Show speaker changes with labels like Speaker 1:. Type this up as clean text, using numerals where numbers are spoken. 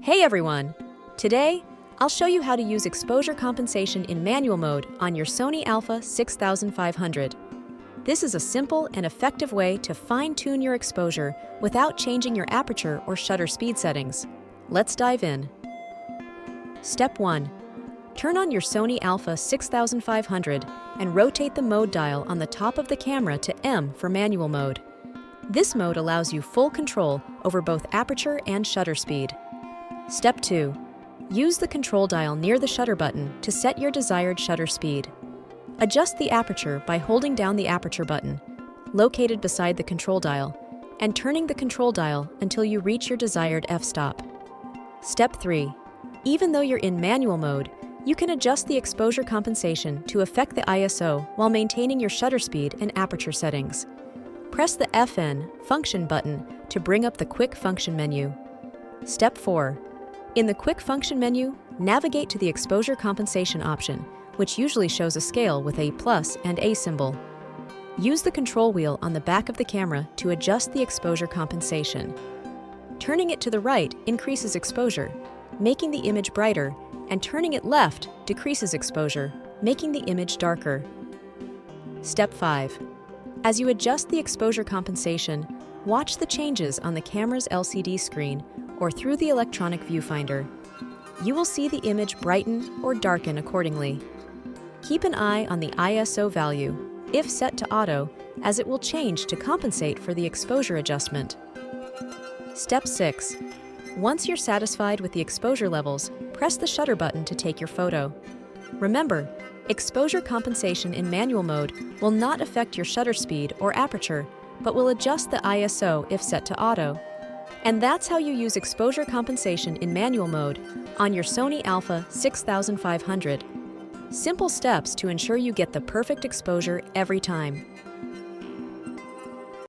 Speaker 1: Hey everyone! Today, I'll show you how to use exposure compensation in manual mode on your Sony a6500. This is a simple and effective way to fine-tune your exposure without changing your aperture or shutter speed settings. Let's dive in. Step 1. Turn on your Sony a6500 and rotate the mode dial on the top of the camera to M for manual mode. This mode allows you full control over both aperture and shutter speed. Step 2. Use the control dial near the shutter button to set your desired shutter speed. Adjust the aperture by holding down the aperture button, located beside the control dial, and turning the control dial until you reach your desired f-stop. Step 3. Even though you're in manual mode, you can adjust the exposure compensation to affect the ISO while maintaining your shutter speed and aperture settings. Press the FN function button to bring up the quick function menu. Step 4. In the quick function menu, navigate to the exposure compensation option, which usually shows a scale with a plus and A symbol. Use the control wheel on the back of the camera to adjust the exposure compensation. Turning it to the right increases exposure, making the image brighter, and turning it left decreases exposure, making the image darker. Step 5. As you adjust the exposure compensation, watch the changes on the camera's LCD screen or through the electronic viewfinder. You will see the image brighten or darken accordingly. Keep an eye on the ISO value, if set to auto, as it will change to compensate for the exposure adjustment. Step 6. Once you're satisfied with the exposure levels, press the shutter button to take your photo. Remember, exposure compensation in manual mode will not affect your shutter speed or aperture, but will adjust the ISO if set to auto. And that's how you use exposure compensation in manual mode on your Sony a6500. Simple steps to ensure you get the perfect exposure every time.